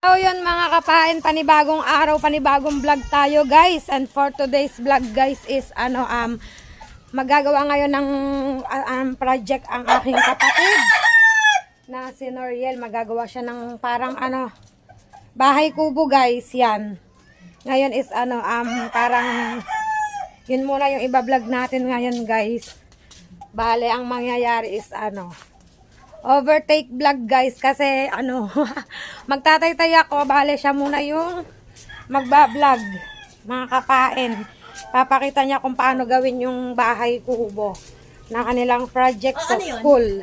So yun mga kapain, panibagong araw, panibagong vlog tayo guys. And for today's vlog guys is magagawa ngayon ng project ang aking kapatid na si Noriel. Magagawa siya ng parang bahay kubo guys, yan. Ngayon is parang yun muna yung iba-vlog natin ngayon guys. Bale ang mangyayari is overtake vlog guys kasi magtataytay ako, bale siya muna yung magba-vlog mga kapain. Papakita niya kung paano gawin yung bahay kubo na kanilang project sa school.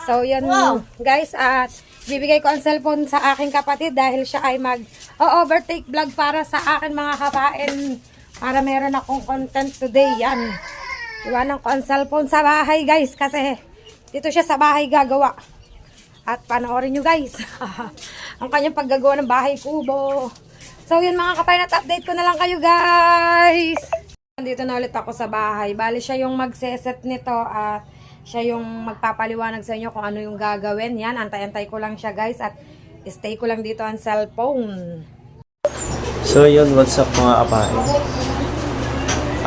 So yan guys, at bibigay ko ang cellphone sa aking kapatid dahil siya ay mag-overtake vlog para sa akin mga kapain, para meron akong content today. Yan, iwanan ko ang cellphone sa bahay guys kasi dito siya sa bahay gagawa. At panoorin nyo guys ang kanyang paggagawa ng bahay kubo. So yun mga kapain, at update ko na lang kayo guys. Dito na ulit ako sa bahay. Bali siya yung magseset nito at siya yung magpapaliwanag sa inyo kung ano yung gagawin. Yan, antay-antay ko lang siya guys. At stay ko lang dito ang cellphone. So yun, what's up mga kapain.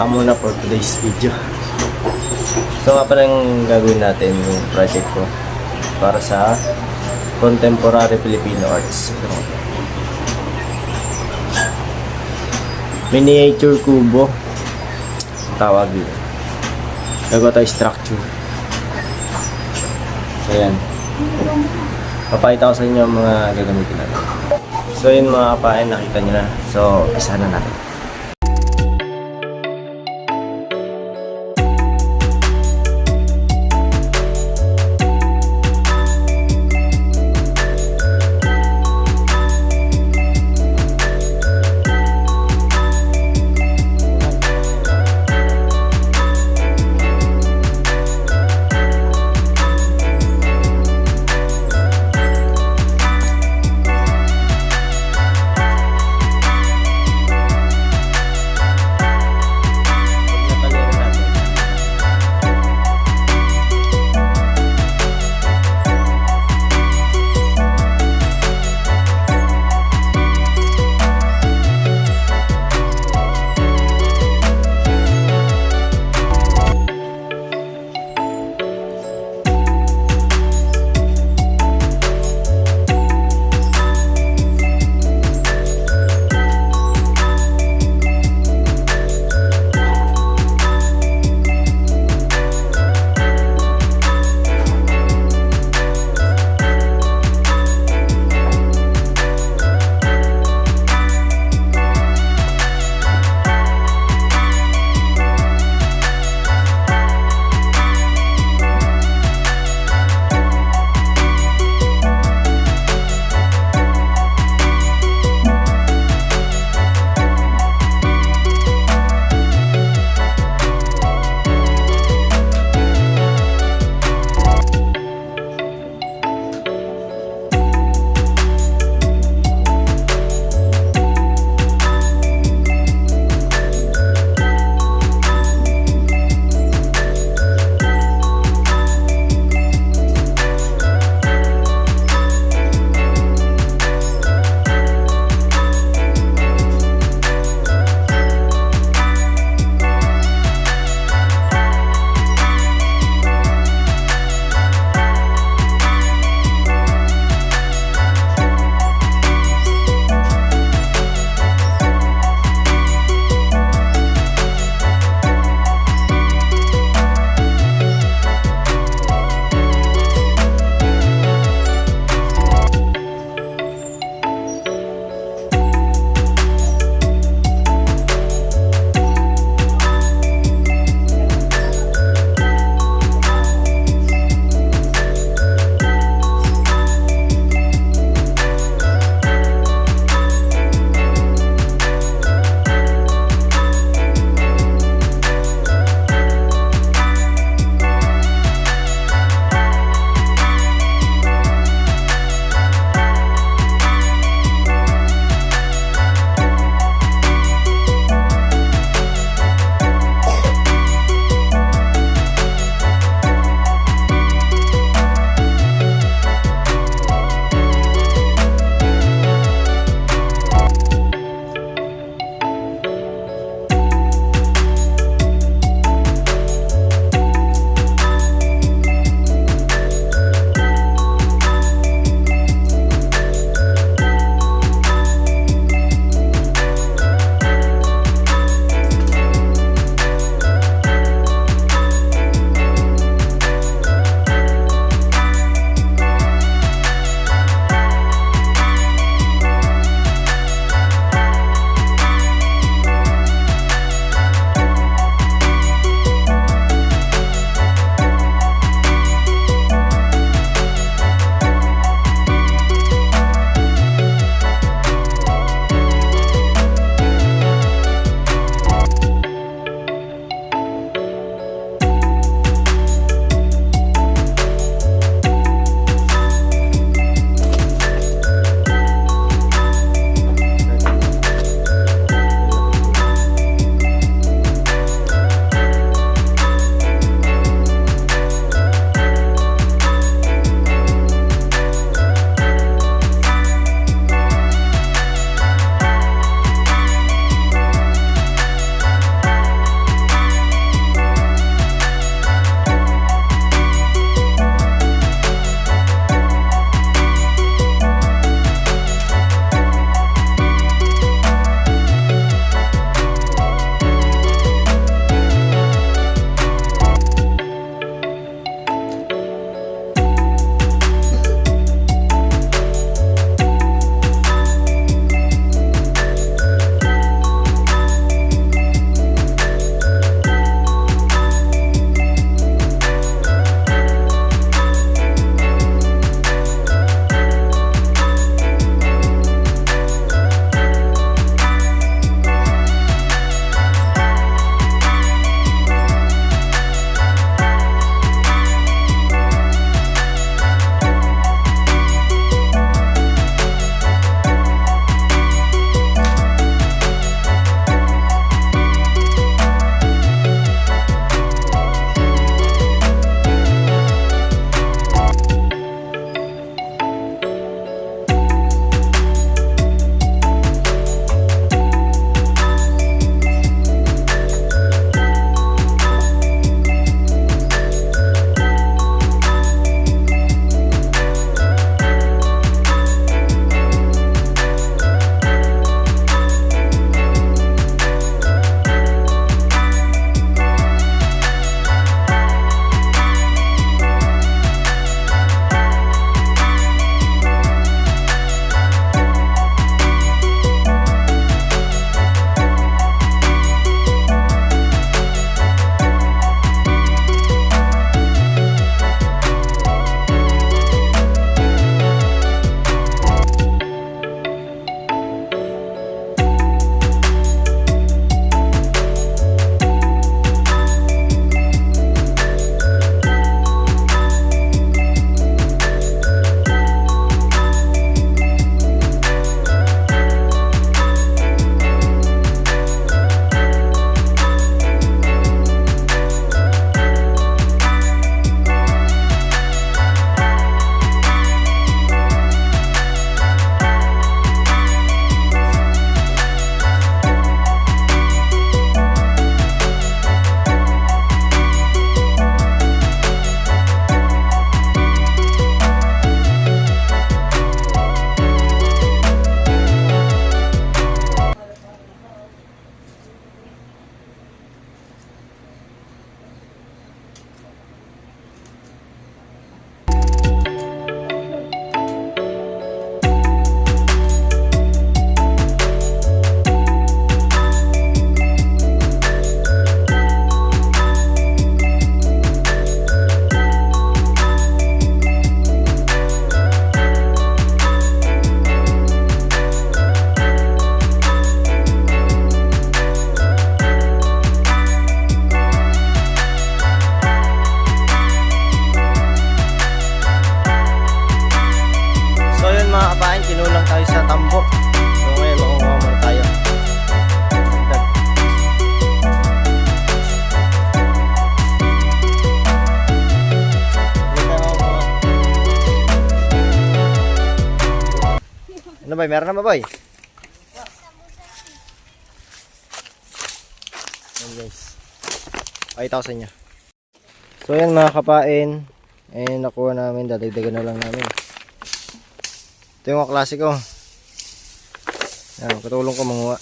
Muna for today's video. So nga palang gagawin natin yung project ko para sa Contemporary Filipino Arts. Miniature kubo tawag yun. Gagawa tayo structure. So yan, papakita ko sa inyo ang mga gagamitin natin. So yun mga kapain, nakita nyo na. So isa na natin. boy? Meron na ba boy? Ayan guys. Pakita ko sa inyo. So yan mga kapain. Eh nakuha namin. Dadagdagan na lang namin. Ito yung mga klase ko. Yan, katulong ko manguha.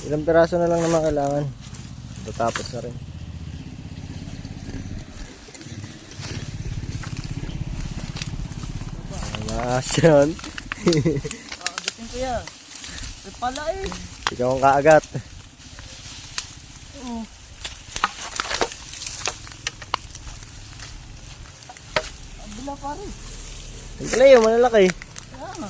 Ilang piraso na lang naman kailangan. Tatapos na rin. Masyan. Agatin ko yan. Ay pala eh. Ikaw ang kaagat. Oo. Ang bila pa rin. Ang pala yun, malalaki. Kaya nga.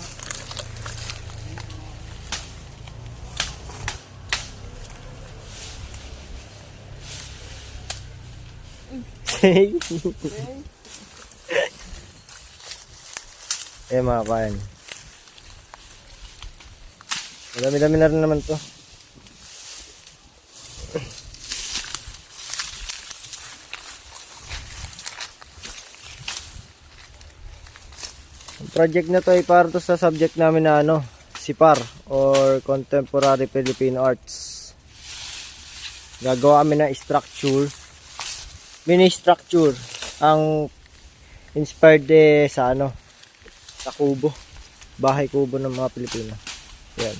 Eh mga kapain. Madami-dami na rin naman to. Ang project na to ay para to sa subject namin na ano, SIPAR or Contemporary Filipino Arts. Gagawa kami ng structure, mini structure ang inspired sa ano, sa kubo, bahay kubo ng mga Pilipino. Yan.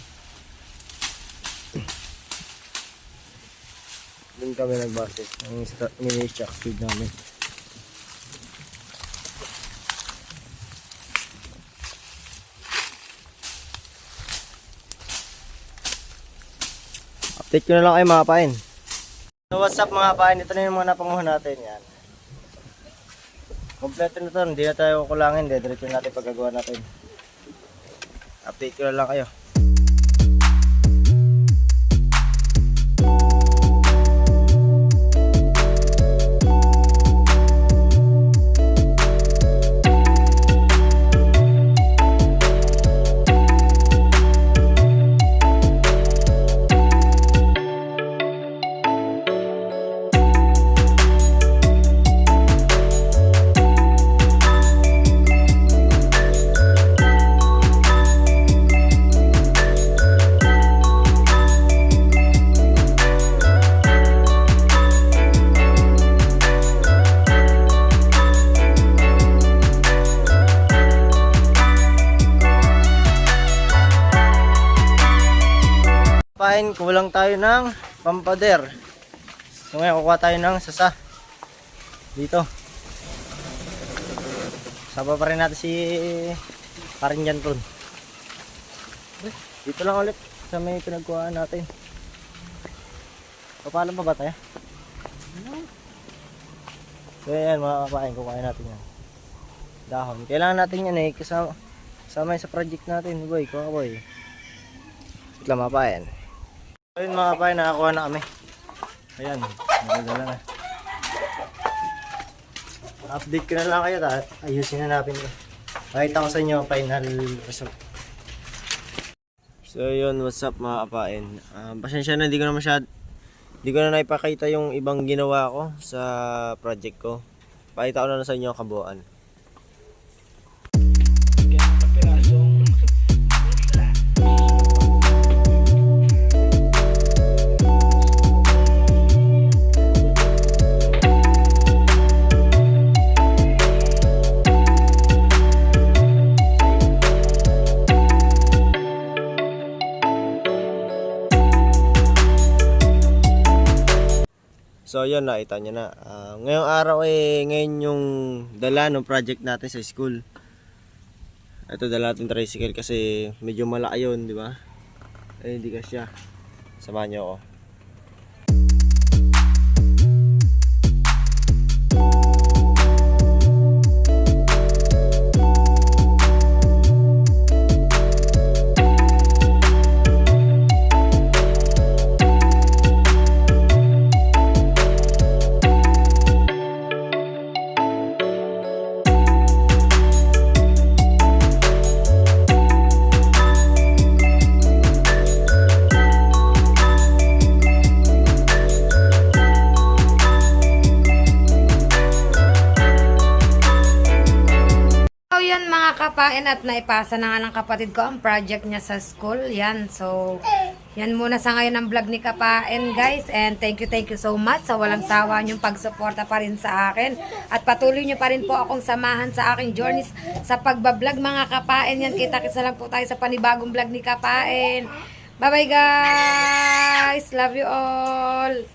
Doon kami nagbase ng mini structure namin. Update ko na lang kayo mga kapain. So what's up mga kapain, ito na yung mga napanguha natin. Yan. Kompleto na to, hindi na tayo kukulangin. Diretso natin paggagawa natin. Update ko na lang kayo. Pain, kulang tayo ng pampader. So ngayon kukuha tayo ng sasa. Dito. Saba pa rin natin si Karinjan ron. Dito lang ulit sa may pinagkuhaan natin. Papalam pa ba tayo? So yan mga kapain, kukuhain natin yan. Dahon. Kailangan natin yan eh. Kasama sa project natin. Boy, kuha ka boy. Ito mga kapain. Ayun mga kapain, nakakuha na kami. Ayan, nakadala na. Update ko na lang kayo at ayusin na natin ito. Pakita ko sa inyo ang final result. So yun, what's up mga kapain. Pasensya na, hindi ko na naipakita yung ibang ginawa ko sa project ko. Pakita ko na lang sa inyo ang kabuuan. So yun, nakita nyo na. Ngayong araw ngayon yung dala ng project natin sa school. Ito dala natin tricycle kasi medyo malaki yun, di ba? Hindi ka siya. Samahan nyo ako. Kapain at naipasa na nga ng kapatid ko ang project niya sa school. Yan. So, yan muna sa ngayon ang vlog ni Kapain, guys. And thank you so much sa walang sawa niyong pagsuporta pa rin sa akin. At patuloy niyo pa rin po akong samahan sa aking journeys sa pagbablog, mga Kapain. Yan, kita-kita lang po tayo sa panibagong vlog ni Kapain. Bye-bye, guys! Love you all!